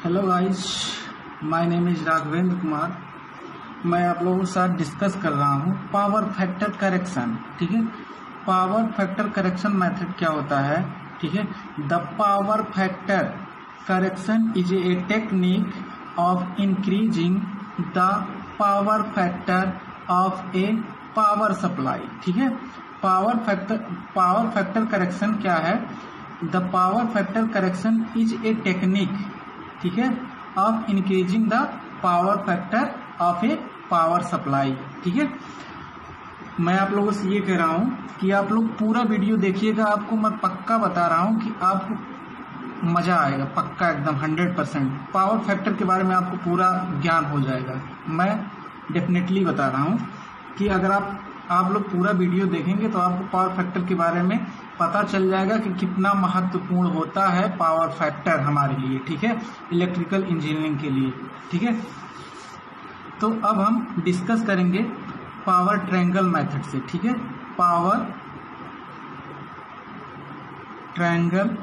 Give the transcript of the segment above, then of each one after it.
Hello guys, my name is Raghavendra Kumar. मैं आप लोगों के साथ डिस्कस कर रहा हूँ पावर फैक्टर करेक्शन। ठीक है, पावर फैक्टर करेक्शन मेथड क्या होता है। ठीक है, the power factor correction is a technique of increasing the power factor of A power supply. ठीक है, पावर फैक्टर करेक्शन क्या है। The power factor correction is a technique, ठीक है, of increasing the power factor of A power supply. ठीक है, मैं आप लोगों से ये कह रहा हूँ कि आप लोग पूरा वीडियो देखिएगा। आपको मैं पक्का बता रहा हूँ कि आपको मजा आएगा, पक्का एकदम 100%। पावर फैक्टर के बारे में आपको पूरा ज्ञान हो जाएगा। मैं डेफिनेटली बता रहा हूँ कि अगर आप लोग पूरा वीडियो देखेंगे तो आपको पावर फैक्टर के बारे में पता चल जाएगा कि कितना महत्वपूर्ण होता है पावर फैक्टर हमारे लिए। ठीक है, इलेक्ट्रिकल इंजीनियरिंग के लिए। ठीक है, तो अब हम डिस्कस करेंगे पावर ट्रायंगल मेथड से। ठीक है, पावर ट्रायंगल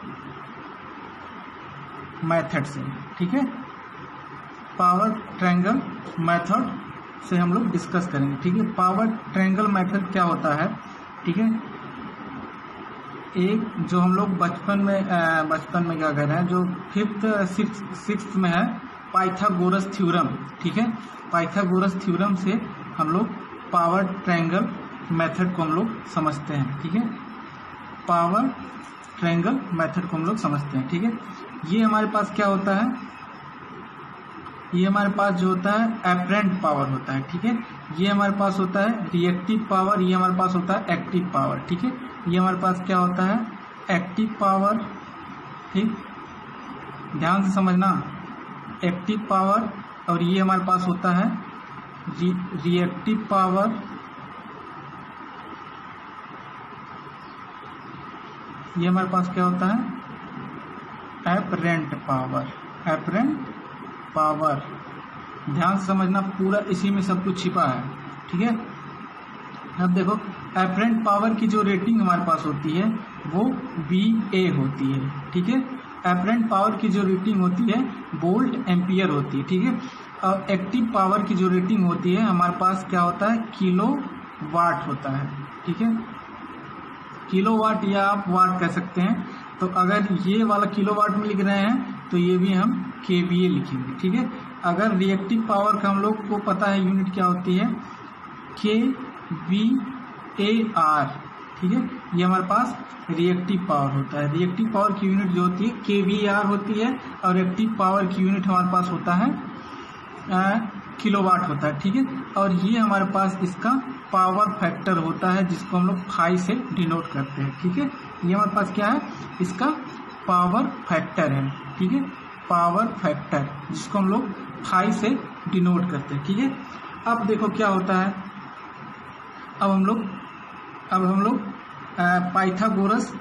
मेथड से। ठीक है, पावर ट्रायंगल मेथड से हम लोग डिस्कस करेंगे। ठीक है, पावर ट्रायंगल मेथड क्या होता है। ठीक है, एक जो हम लोग बचपन में क्या कह रहे हैं, जो 5th 6th में है, पाइथागोरस थ्योरम। ठीक है, पाइथागोरस थ्योरम से हम लोग पावर ट्रायंगल मेथड को हम लोग समझते हैं। ठीक है, पावर ट्रायंगल मेथड को हम लोग समझते हैं। ठीक है, ये हमारे पास क्या होता है, ये हमारे पास जो होता है एपरेंट पावर होता है। ठीक है, ये हमारे पास होता है रिएक्टिव पावर, ये हमारे पास होता है एक्टिव पावर। ठीक है, ये हमारे पास क्या होता है एक्टिव पावर। ठीक, ध्यान से समझना, एक्टिव पावर। और ये हमारे पास होता है रिएक्टिव पावर। ये हमारे पास क्या होता है एपरेंट पावर। एपरेंट पावर, ध्यान से समझना, पूरा इसी में सब कुछ छिपा है। ठीक है, अब देखो एपरेंट पावर की जो रेटिंग हमारे पास होती है वो VA होती है। ठीक है, एपरेंट पावर की जो रेटिंग होती है वोल्ट एम्पियर होती है। ठीक है, और एक्टिव पावर की जो रेटिंग होती है हमारे पास क्या होता है किलो वाट होता है। ठीक है, किलो वाट या आप वाट कह सकते हैं। तो अगर ये वाला किलो वाट में लिख रहे हैं तो ये भी हम kVA लिखेंगे। ठीक है, अगर रिएक्टिव पावर का हम लोग को पता है यूनिट क्या होती है kVAR। ठीक है, ये हमारे पास रिएक्टिव पावर होता है। रिएक्टिव पावर की यूनिट जो होती है kVAR होती है, और एक्टिव पावर की यूनिट हमारे पास होता है किलोवाट होता है। ठीक है, और ये हमारे पास इसका पावर फैक्टर होता है जिसको हम लोग फाई से डिनोट करते हैं। ठीक है, ये हमारे पास क्या है, इसका पावर फैक्टर है। ठीक है, पावर फैक्टर जिसको हम लोग फाई से डिनोट करते हैं। ठीक है, अब देखो क्या होता है, अब हम लोग पाइथागोरस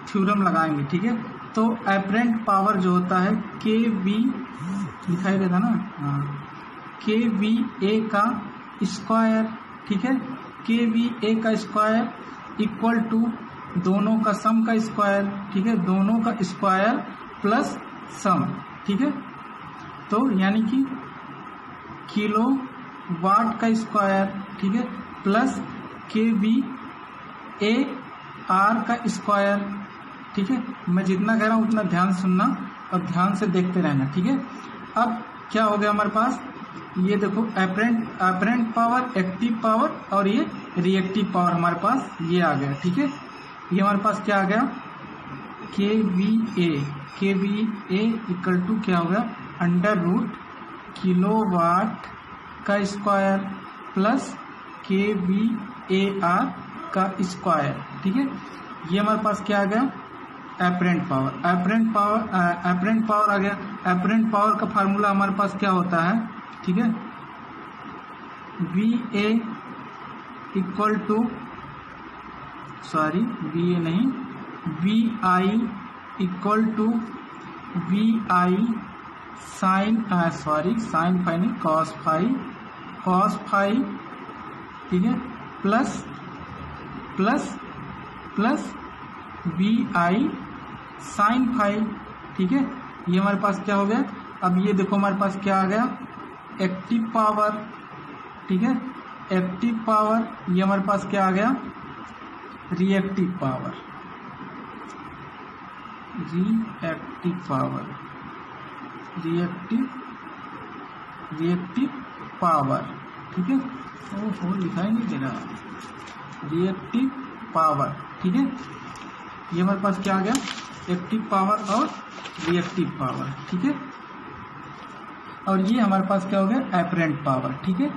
थ्योरम लगाएंगे। ठीक है, तो एपरेंट पावर जो होता है kV दिखाई देता ना, हाँ, kVA का स्क्वायर। ठीक है, kVA का स्क्वायर इक्वल टू दोनों का सम का स्क्वायर। ठीक है, दोनों का स्क्वायर प्लस सम। ठीक है, तो यानी कि किलो वाट का स्क्वायर। ठीक है, प्लस kVAR का स्क्वायर। ठीक है, मैं जितना कह रहा हूँ उतना ध्यान सुनना और ध्यान से देखते रहना। ठीक है, अब क्या हो गया हमारे पास, ये देखो एपरेंट पावर, एक्टिव पावर और ये रिएक्टिव पावर हमारे पास ये आ गया। ठीक है, ये हमारे पास क्या आ गया kVA इक्वल टू क्या हो गया √ किलोवाट का स्क्वायर प्लस kVAR का स्क्वायर। ठीक है, ये हमारे पास क्या आ गया एपरेंट पावर। एपरेंट पावर आ गया। एपरेंट पावर का फार्मूला हमारे पास क्या होता है। ठीक है, VA इक्वल टू VA नहीं, VI equal to VI sine phi नहीं, कॉस फाई। ठीक है, प्लस VI साइन फाई। ठीक है, ये हमारे पास क्या हो गया अब ये देखो हमारे पास क्या आ गया, एक्टिव पावर, ठीक है, एक्टिव पावर। ये हमारे पास क्या आ गया, reactive power, reactive power, reactive power, ठीक है। ओहो लिखा ही नहीं दे रहा, रिएक्टिव पावर, ठीक है। ये हमारे पास क्या आ गया, एक्टिव पावर और रिएक्टिव पावर, ठीक है। और ये हमारे पास क्या हो गया, एपरेंट पावर, ठीक है,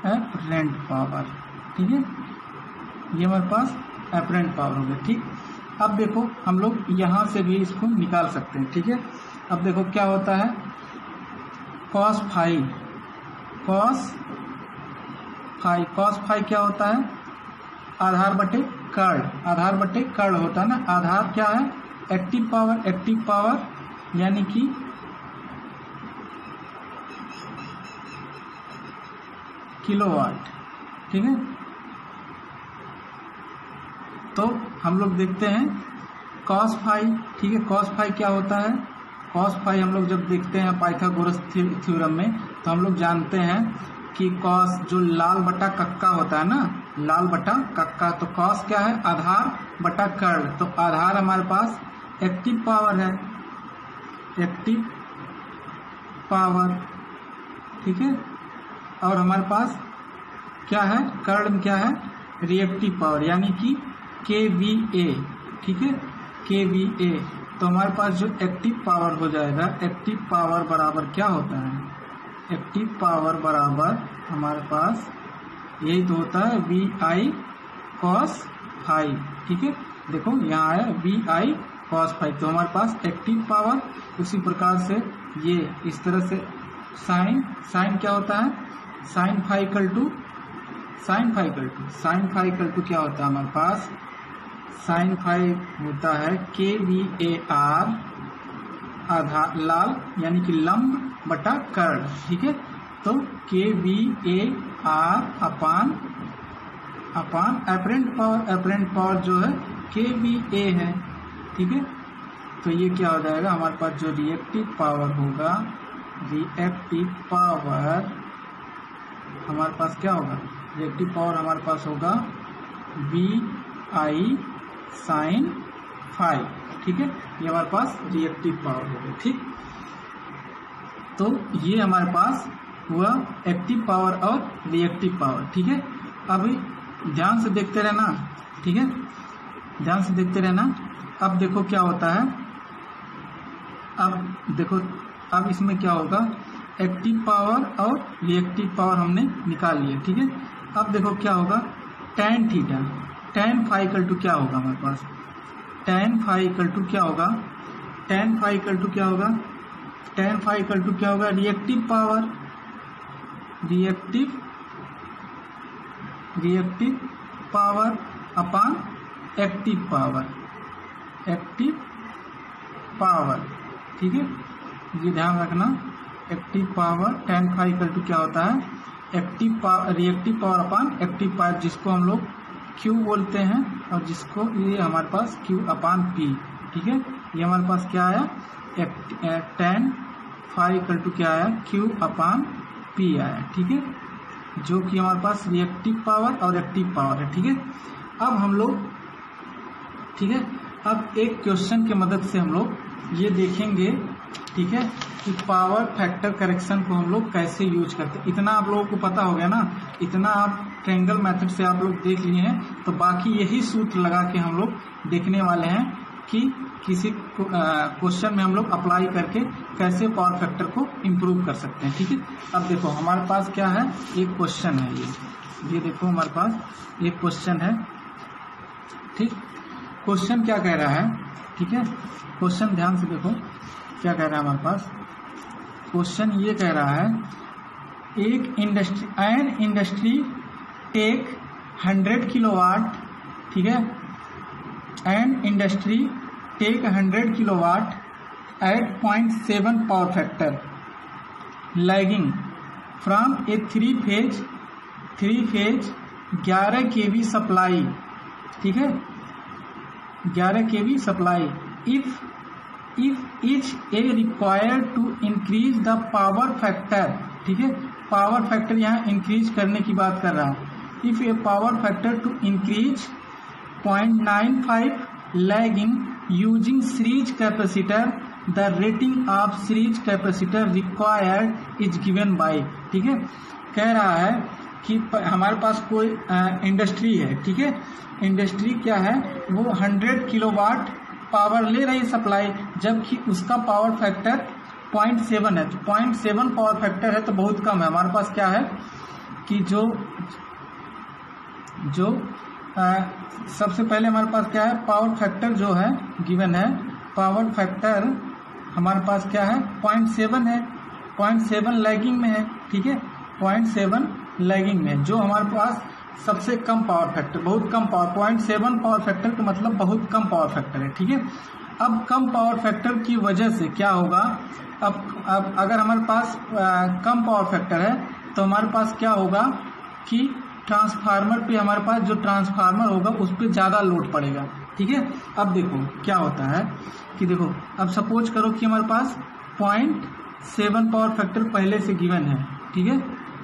एपरेंट पावर, ठीक है। ये हमारे पास एपरेंट पावर हो गया, ठीक। अब देखो हम लोग यहाँ से भी इसको निकाल सकते हैं, ठीक है। अब देखो क्या होता है, कॉस फाई, कॉस फाई क्या होता है, आधार बटे कर्ल, आधार बटे कर्ल होता है ना। आधार क्या है, एक्टिव पावर यानी कि किलोवाट, ठीक है। तो हम लोग देखते हैं कॉस फाई, ठीक है। कॉस फाई क्या होता है, कॉस फाई हम लोग जब देखते हैं पाइथागोरस थ्योरम में, तो हम लोग जानते हैं कि कॉस जो लाल बटा कक्का होता है ना, लाल बटा कक्का, तो कॉस क्या है, आधार बटा कर्ल। तो आधार हमारे पास एक्टिव पावर है, एक्टिव पावर, ठीक है। और हमारे पास क्या है, कर्ल में क्या है, रिएक्टिव पावर यानी कि KVA, ठीक है, KVA। तो हमारे पास जो एक्टिव पावर हो जाएगा, एक्टिव पावर बराबर क्या होता है, एक्टिव पावर बराबर हमारे पास यही तो होता है VI cos फाई, ठीक है। देखो यहाँ आया VI cos फाई, तो हमारे पास एक्टिव पावर, उसी प्रकार से ये इस तरह से साइन क्या होता है, साइन फाई इक्वल टू क्या होता है हमारे पास, साइन फाई होता है KVAR आधार लाल यानी कि लंब बटा कर्ल, ठीक है। तो KVAR अपान एपरेंट पावर जो है KVA है, ठीक है। तो ये क्या हो जाएगा, हमारे पास जो रिएक्टिव पावर होगा, रिएक्टिव पावर हमारे पास क्या होगा, रिएक्टिव पावर हमारे पास होगा VI साइन फाई, ठीक है। ये हमारे पास रिएक्टिव पावर होगा, ठीक। तो ये हमारे पास हुआ एक्टिव पावर और रिएक्टिव पावर, ठीक है। अभी ध्यान से देखते रहना, ठीक है, ध्यान से देखते रहना। अब देखो क्या होता है, अब देखो अब इसमें क्या होगा, एक्टिव पावर और रिएक्टिव पावर हमने निकाल लिया, ठीक है। अब देखो क्या होगा, tan theta, tan phi equal to क्या होगा हमारे पास, tan फाई इक्वल टू क्या होगा, tan फाई इक्वल टू क्या होगा, tan फाई इक्वल टू क्या होगा, reactive power upon active power, ठीक है। ये ध्यान रखना, active power tan phi equal to क्या होता है, reactive power upon active power, जिसको हम लोग Q बोलते हैं, और जिसको ये हमारे पास Q अपान P, ठीक है। ये हमारे पास क्या आया, tan फाई इक्वल टू क्या आया, Q अपान P आया, ठीक है, जो कि हमारे पास रिएक्टिव पावर और एक्टिव पावर है, ठीक है। अब हम लोग, ठीक है, अब एक क्वेश्चन की मदद से हम लोग ये देखेंगे, ठीक है, कि पावर फैक्टर करेक्शन को हम लोग कैसे यूज करते हैं। इतना आप लोगों को पता हो गया ना, इतना आप ट्रायंगल मेथड से आप लोग देख लिए हैं, तो बाकी यही सूत्र लगा के हम लोग देखने वाले हैं कि किसी क्वेश्चन में हम लोग अप्लाई करके कैसे पावर फैक्टर को इम्प्रूव कर सकते हैं, ठीक है। अब देखो हमारे पास क्या है, एक क्वेश्चन है, ये देखो हमारे पास एक क्वेश्चन है, ठीक। क्वेश्चन क्या कह रहा है, ठीक है, क्वेश्चन ध्यान से देखो क्या कह रहा है हमारे पास। क्वेश्चन ये कह रहा है, एन इंडस्ट्री टेक 100 किलोवाट, ठीक है, an industry take 100 kilowatt at 0.7 power factor lagging from a three phase 11 kV supply, ठीक है, 11 kV supply if if each a required to increase the power factor, ठीक है, पावर फैक्टर यहाँ increase करने की बात कर रहा हूँ। If a power factor to increase 0.95 lagging using series capacitor, the rating of series capacitor required is given by, ठीक है। कह रहा है कि हमारे पास कोई इंडस्ट्री है, ठीक है, इंडस्ट्री क्या है, वो 100 किलोवाट पावर ले रही सप्लाई, जबकि उसका पावर फैक्टर 0.7 है। तो 0.7 पावर फैक्टर है तो बहुत कम है। हमारे पास क्या है कि जो सबसे पहले हमारे पास क्या है, पावर फैक्टर जो है गिवन है, पावर फैक्टर हमारे पास क्या है 0.7 है, 0.7 लैगिंग में है, ठीक है, 0.7 लैगिंग में, जो हमारे पास सबसे कम पावर फैक्टर, बहुत कम पावर, 0.7 पावर फैक्टर का मतलब बहुत कम पावर फैक्टर है, ठीक है। अब कम पावर फैक्टर की वजह से क्या होगा, अब अगर हमारे पास कम पावर फैक्टर है तो हमारे पास क्या होगा कि ट्रांसफार्मर पे, हमारे पास जो ट्रांसफार्मर होगा उस पर ज़्यादा लोड पड़ेगा, ठीक है। अब देखो क्या होता है कि देखो, अब सपोज करो कि हमारे पास 0.7 पावर फैक्टर पहले से गिवन है, ठीक है,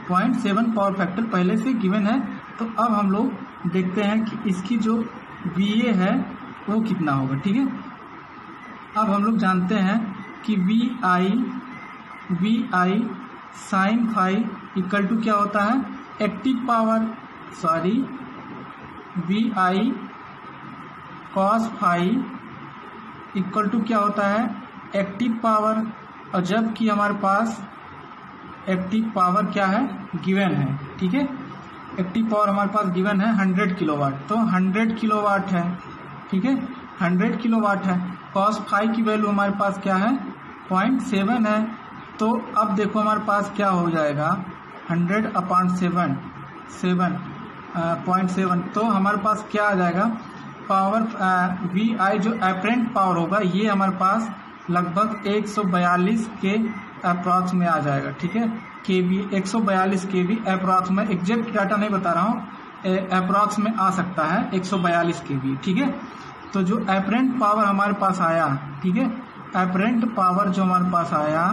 0.7 पावर फैक्टर पहले से गिवन है। तो अब हम लोग देखते हैं कि इसकी जो VA है वो कितना होगा, ठीक है। अब हम लोग जानते हैं कि VI sine phi equal to क्या होता है, active power, sorry VI cos phi equal to क्या होता है, एक्टिव पावर। और जबकि हमारे पास एक्टिव पावर क्या है, गिवन है, ठीक है, एक्टिव पावर हमारे पास गिवन है 100 किलोवाट, तो 100 किलोवाट है, ठीक है, 100 किलोवाट है। कॉस फाई की वैल्यू हमारे पास क्या है 0.7 है। तो अब देखो हमारे पास क्या हो जाएगा 100/7 तो हमारे पास क्या आ जाएगा, पावर VI जो एपरेंट पावर होगा ये हमारे पास लगभग 142 के अप्रॉक्स में आ जाएगा, ठीक है, केवी 142 केवी अप्रॉक्स में, एग्जैक्ट डाटा नहीं बता रहा हूँ, अप्रॉक्स में आ सकता है 142 केवी, ठीक है। तो जो एपरेंट पावर हमारे पास आया, ठीक है, एपरेंट पावर जो हमारे पास आया,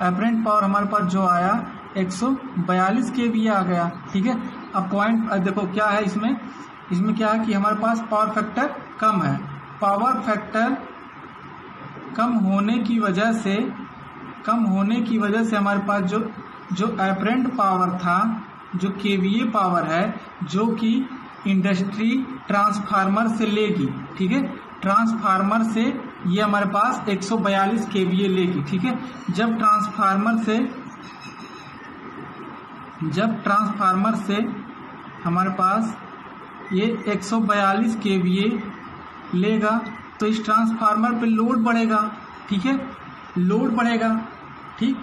एपरेंट पावर हमारे पास जो आया 142 केवी आ गया, ठीक है। अब पॉइंट देखो क्या है इसमें क्या है कि हमारे पास पावर फैक्टर कम है, पावर फैक्टर कम होने की वजह से हमारे पास जो एपरेंट पावर था, जो केवीए पावर है, जो कि इंडस्ट्री ट्रांसफार्मर से लेगी, ठीक है, ट्रांसफार्मर से ये हमारे पास 142 केवीए लेगी, ठीक है। जब ट्रांसफार्मर से हमारे पास ये 142 केवीए लेगा तो इस ट्रांसफार्मर पे लोड बढ़ेगा, ठीक है, लोड बढ़ेगा, ठीक,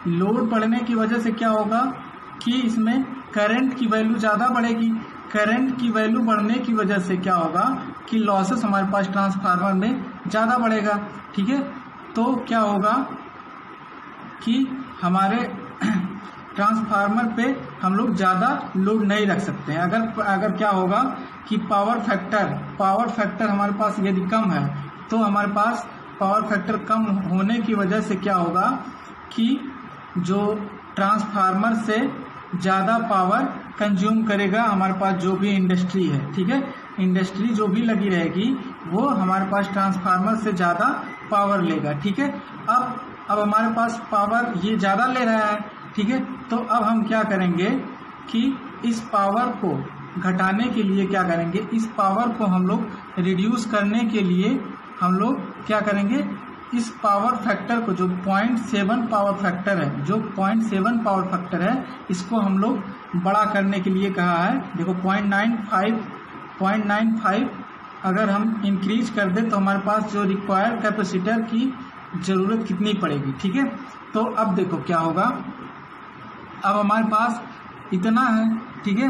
लोड बढ़ने की वजह से क्या होगा कि इसमें करंट की वैल्यू ज़्यादा बढ़ेगी। करंट की वैल्यू बढ़ने की वजह से क्या होगा कि लॉसेस हमारे पास ट्रांसफार्मर में ज़्यादा बढ़ेगा, ठीक है। तो क्या होगा कि हमारे ट्रांसफार्मर पे हम लोग ज़्यादा लोड नहीं रख सकते हैं। अगर क्या होगा कि पावर फैक्टर हमारे पास यदि कम है तो हमारे पास पावर फैक्टर कम होने की वजह से क्या होगा कि जो ट्रांसफार्मर से ज़्यादा पावर कंज्यूम करेगा हमारे पास जो भी इंडस्ट्री है, ठीक है, इंडस्ट्री जो भी लगी रहेगी वो हमारे पास ट्रांसफार्मर से ज़्यादा पावर लेगा, ठीक है। अब हमारे पास पावर ये ज़्यादा ले रहा है, ठीक है। तो अब हम क्या करेंगे कि इस पावर को घटाने के लिए क्या करेंगे, इस पावर को हम लोग रिड्यूस करने के लिए हम लोग क्या करेंगे, इस पावर फैक्टर को जो 0.7 पावर फैक्टर है, जो 0.7 पावर फैक्टर है, इसको हम लोग बड़ा करने के लिए कहा है। देखो 0.95 अगर हम इंक्रीज कर दें तो हमारे पास जो रिक्वायर्ड कैपेसिटर की ज़रूरत कितनी पड़ेगी, ठीक है। तो अब देखो क्या होगा, अब हमारे पास इतना है, ठीक है,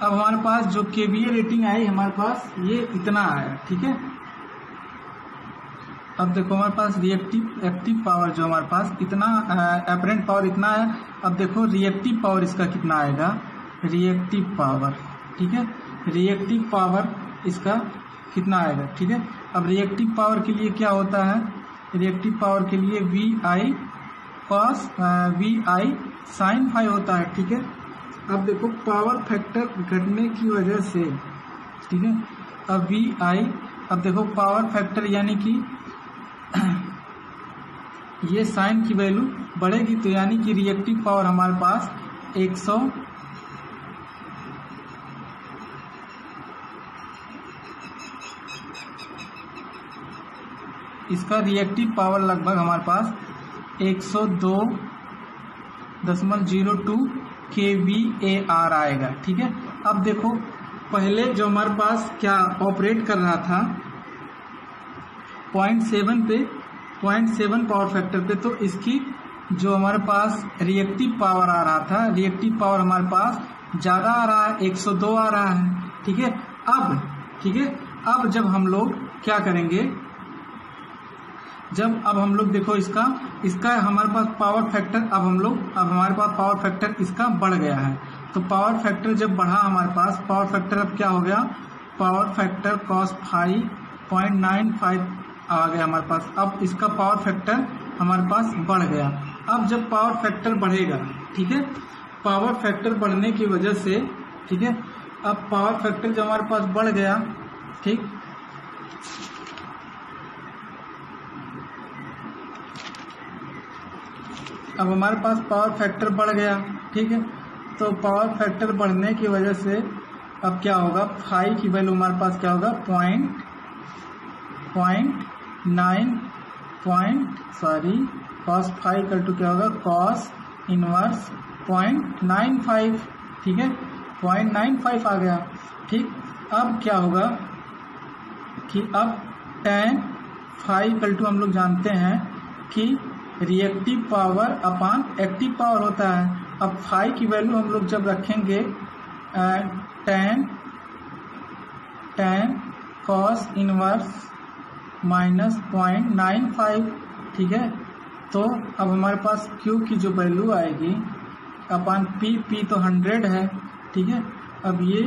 अब हमारे पास जो केवीए रेटिंग आई हमारे पास ये इतना आया, ठीक है। अब देखो हमारे पास एक्टिव पावर जो हमारे पास इतना, एपरेंट पावर इतना है। अब देखो रिएक्टिव पावर इसका कितना आएगा, रिएक्टिव पावर, ठीक है, रिएक्टिव पावर इसका कितना आएगा, ठीक है। अब रिएक्टिव पावर के लिए क्या होता है, रिएक्टिव पावर के लिए वी आई साइन फाई होता है, ठीक है। अब देखो पावर फैक्टर घटने की वजह से, ठीक है, अब वी आई, अब देखो पावर फैक्टर यानी कि ये साइन की वैल्यू बढ़ेगी, तो यानी कि रिएक्टिव पावर हमारे पास 100 इसका रिएक्टिव पावर लगभग हमारे पास 102.02 kVAR आएगा, ठीक है। अब देखो पहले जो हमारे पास क्या ऑपरेट कर रहा था 0.7 पावर फैक्टर पे, तो इसकी जो हमारे पास रिएक्टिव पावर आ रहा था, रिएक्टिव पावर हमारे पास ज़्यादा आ रहा है, 102 आ रहा है, ठीक है। अब जब हम लोग क्या करेंगे, अब हम लोग देखो इसका हमारे पास पावर फैक्टर, अब हमारे पास पावर फैक्टर इसका बढ़ गया है, तो पावर फैक्टर जब बढ़ा हमारे पास, पावर फैक्टर अब क्या हो गया, पावर फैक्टर cos 5.95 आ गया हमारे पास। अब इसका पावर फैक्टर हमारे पास बढ़ गया। अब जब पावर फैक्टर बढ़ेगा, ठीक है, पावर फैक्टर बढ़ने की वजह से, ठीक है, अब पावर फैक्टर जब हमारे पास बढ़ गया, ठीक, अब हमारे पास पावर फैक्टर बढ़ गया, ठीक है, तो पावर फैक्टर बढ़ने की वजह से अब क्या होगा, फाई की वैल्यू हमारे पास क्या होगा, cos 5 इक्वल टू क्या होगा, cos इनवर्स 0.95, ठीक है, 0.95 आ गया, ठीक। अब क्या होगा कि अब tan फाई इक्वल टू हम लोग जानते हैं कि reactive power upon active power होता है। अब फाई की वैल्यू हम लोग जब रखेंगे tan cos इनवर्स -0.95, ठीक है, तो अब हमारे पास Q की जो वैल्यू आएगी अपॉन P तो 100 है, ठीक है। अब ये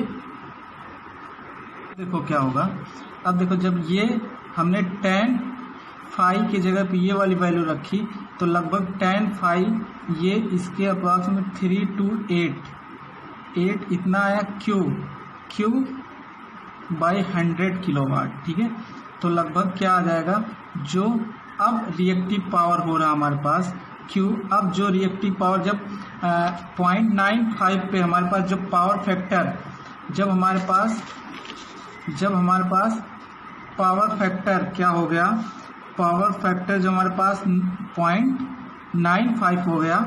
देखो क्या होगा, अब देखो जब ये हमने tan फाई की जगह पे ये वाली वैल्यू रखी, तो लगभग tan फाई ये इसके अप्रॉक्सीमेट 328 इतना आया Q बाई 100 किलोवाट, ठीक है। तो लगभग क्या आ जाएगा, जो अब रिएक्टिव पावर हो रहा हमारे पास Q, अब जो रिएक्टिव पावर जब 0.95 पे हमारे पास जो पावर फैक्टर, जब हमारे पास पावर फैक्टर क्या हो गया, पावर फैक्टर जो हमारे पास 0.95 हो गया,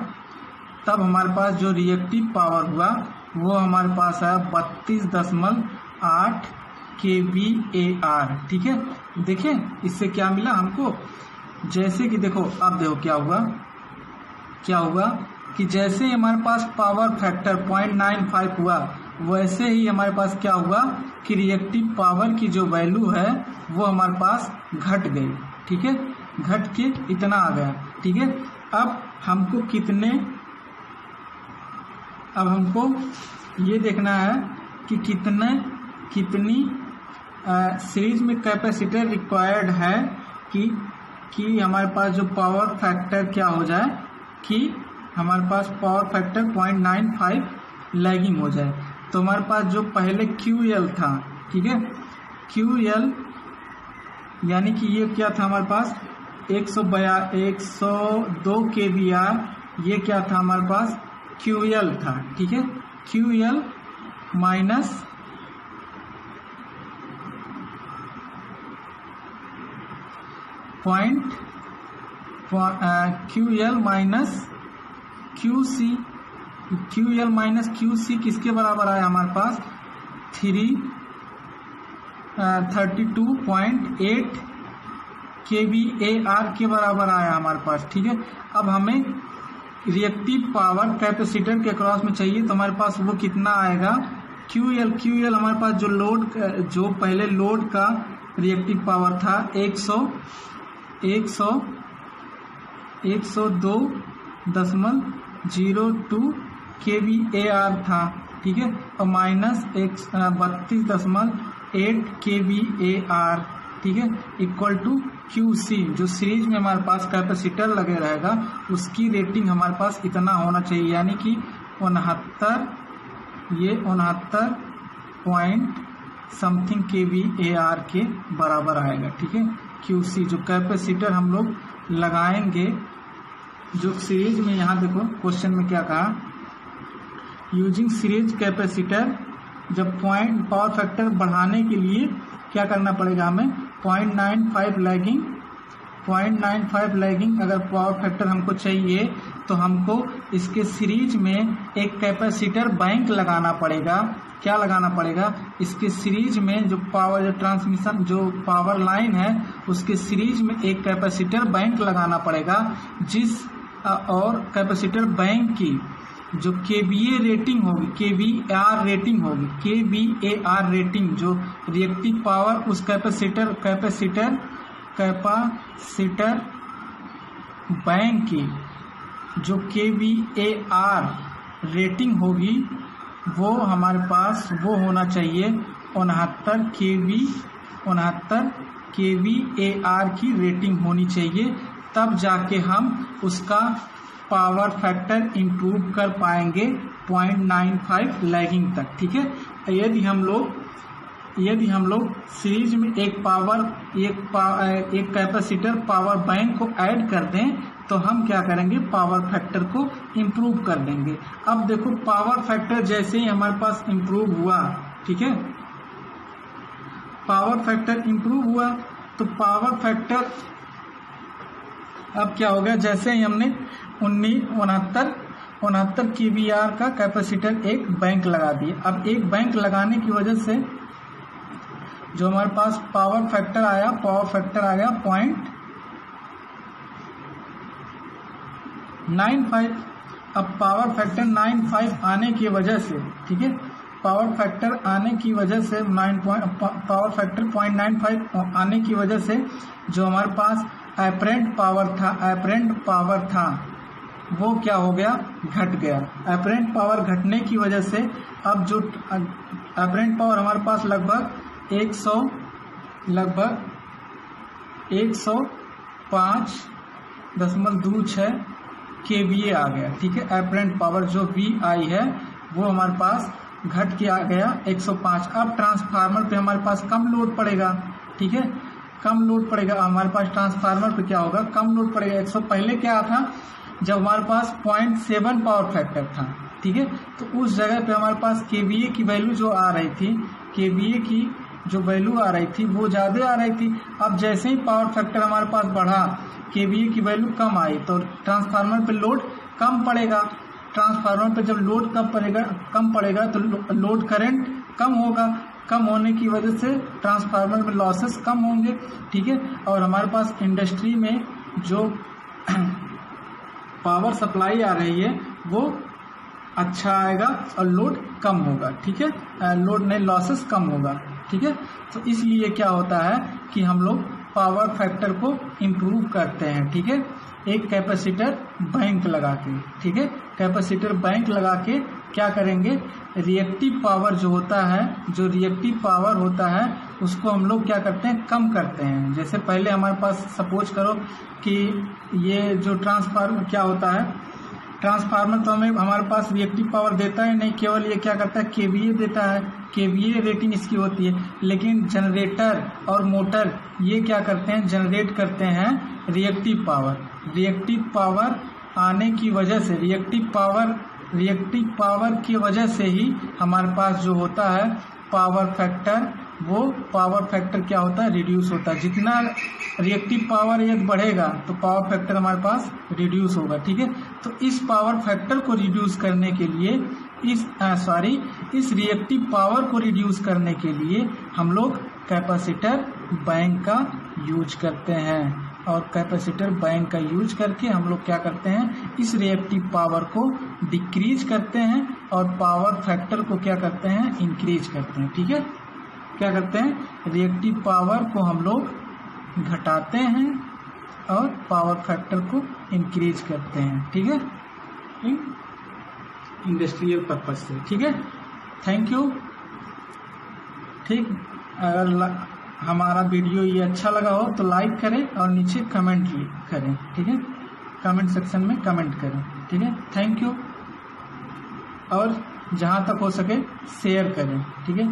तब हमारे पास जो रिएक्टिव पावर हुआ वो हमारे पास है 32.8 kVAR, ठीक है। देखें इससे क्या मिला हमको, जैसे कि देखो अब देखो क्या हुआ कि जैसे ही हमारे पास पावर फैक्टर 0.95 हुआ, वैसे ही हमारे पास क्या हुआ कि रिएक्टिव पावर की जो वैल्यू है वो हमारे पास घट गई, ठीक है, घट के इतना आ गया, ठीक है। अब हमको ये देखना है कि कितनी सीरीज में कैपेसिटर रिक्वायर्ड है कि हमारे पास जो पावर फैक्टर क्या हो जाए, कि हमारे पास पावर फैक्टर 0.95 लैगिंग हो जाए। तो हमारे पास जो पहले QL था, ठीक है, QL यानी कि ये क्या था हमारे पास 102 kVAR, ये क्या था हमारे पास QL था, ठीक है, QL minus QL minus QC किसके बराबर आया हमारे पास 32.8 kVAR के बराबर आया हमारे पास, ठीक है। अब हमें रिएक्टिव पावर कैपेसिटर के अक्रॉस में चाहिए, तो हमारे पास वो कितना आएगा QL हमारे पास जो पहले लोड का रिएक्टिव पावर था 102.02 kVAR था, ठीक है, और माइनस 32.8 kVAR, ठीक है, इक्वल टू QC, जो सीरीज में हमारे पास कैपेसिटर लगे रहेगा उसकी रेटिंग हमारे पास इतना होना चाहिए, यानी कि 69 पॉइंट समथिंग kVAR के बराबर आएगा। ठीक है, QC जो कैपेसिटर हम लोग लगाएंगे, जो सीरीज में, यहाँ देखो क्वेश्चन में क्या कहा, यूजिंग सीरीज कैपेसिटर, जब पॉइंट पावर फैक्टर बढ़ाने के लिए क्या करना पड़ेगा हमें, 0.95 लैगिंग अगर पावर फैक्टर हमको चाहिए तो हमको इसके सीरीज में एक कैपेसिटर बैंक लगाना पड़ेगा। क्या लगाना पड़ेगा, इसके सीरीज में जो पावर, जो ट्रांसमिशन, जो पावर लाइन है उसके सीरीज में एक कैपेसिटर बैंक लगाना पड़ेगा, जिस और कैपेसिटर बैंक की जो KVA रेटिंग होगी, KVAR रेटिंग, जो रिएक्टिव पावर उस कैपेसिटर बैंक की जो KVAR रेटिंग होगी वो हमारे पास वो होना चाहिए 69 kVAR की रेटिंग होनी चाहिए, तब जाके हम उसका पावर फैक्टर इम्प्रूव कर पाएंगे 0.95 लैगिंग तक। ठीक है, यदि हम लोग सीरीज में एक कैपेसिटर पावर बैंक को ऐड कर दें तो हम क्या करेंगे, पावर फैक्टर को इम्प्रूव कर देंगे। अब देखो पावर फैक्टर जैसे ही हमारे पास इम्प्रूव हुआ, ठीक है, पावर फैक्टर इम्प्रूव हुआ तो पावर फैक्टर अब क्या हो गया, जैसे ही हमने 69 kVAR का कैपेसिटर एक बैंक लगा दिया। अब एक बैंक लगाने की वजह से जो हमारे पास पावर फैक्टर आ गया 0.95। अब पावर फैक्टर 95 आने की वजह से, ठीक है, पावर फैक्टर आने की वजह से पावर फैक्टर 0.95 आने की वजह से जो हमारे पास एपरेंट पावर था वो क्या हो गया, घट गया। एपरेंट पावर घटने की वजह से अब जो एपरेंट पावर हमारे पास लगभग 105.26 kVA आ गया। ठीक है, एपरेंट पावर जो VI है वो हमारे पास घट के आ गया 105। अब ट्रांसफार्मर पे हमारे पास कम लोड पड़ेगा। ठीक है, कम लोड पड़ेगा हमारे पास, ट्रांसफार्मर पे क्या होगा, कम लोड पड़ेगा। 100 पहले क्या था, जब हमारे पास 0.7 पावर फैक्टर था, ठीक है, तो उस जगह पे हमारे पास KVA की वैल्यू जो आ रही थी, KVA की जो वैल्यू आ रही थी वो ज़्यादा आ रही थी। अब जैसे ही पावर फैक्टर हमारे पास बढ़ा, KVA की वैल्यू कम आई तो ट्रांसफार्मर पे लोड कम पड़ेगा। ट्रांसफार्मर पे जब लोड कम पड़ेगा तो लोड करंट कम होगा। कम होने की वजह से ट्रांसफार्मर में लॉसेस कम होंगे। ठीक है, और हमारे पास इंडस्ट्री में जो पावर सप्लाई आ रही है वो अच्छा आएगा और लोड कम होगा। ठीक है, लोड नहीं, लॉसेस कम होगा। ठीक है, तो इसलिए क्या होता है कि हम लोग पावर फैक्टर को इम्प्रूव करते हैं। ठीक है, एक कैपेसिटर बैंक लगा के, ठीक है, कैपेसिटर बैंक लगा के क्या करेंगे, रिएक्टिव पावर जो होता है, जो रिएक्टिव पावर होता है उसको हम लोग क्या करते हैं, कम करते हैं। जैसे पहले हमारे पास सपोज करो कि ये जो ट्रांसफार्मर क्या होता है, ट्रांसफार्मर तो हमें हमारे पास रिएक्टिव पावर देता है नहीं, केवल ये क्या करता है, KVA देता है, KVA रेटिंग इसकी होती है। लेकिन जनरेटर और मोटर ये क्या करते हैं, जनरेट करते हैं रिएक्टिव पावर। रिएक्टिव पावर आने की वजह से, रिएक्टिव पावर की वजह से ही हमारे पास जो होता है पावर फैक्टर, वो पावर फैक्टर क्या होता है, रिड्यूस होता है। जितना रिएक्टिव पावर यदि बढ़ेगा तो पावर फैक्टर हमारे पास रिड्यूस होगा। ठीक है, तो इस पावर फैक्टर को रिड्यूस करने के लिए, इस रिएक्टिव पावर को रिड्यूस करने के लिए हम लोग कैपेसिटर बैंक का यूज करते हैं। और कैपेसिटर बैंक का यूज करके हम लोग क्या करते हैं, इस रिएक्टिव पावर को डिक्रीज करते हैं और पावर फैक्टर को क्या करते हैं, इंक्रीज करते हैं। ठीक है, क्या करते हैं, रिएक्टिव पावर को हम लोग घटाते हैं और पावर फैक्टर को इंक्रीज करते हैं। ठीक है, इंडस्ट्रियल पर्पज से। ठीक है, थैंक यू। ठीक, अगर हमारा वीडियो ये अच्छा लगा हो तो लाइक करें और नीचे कमेंट करें, ठीक है, कमेंट सेक्शन में कमेंट करें, ठीक है। Thank you. और जहाँ तक हो सके शेयर करें, ठीक है।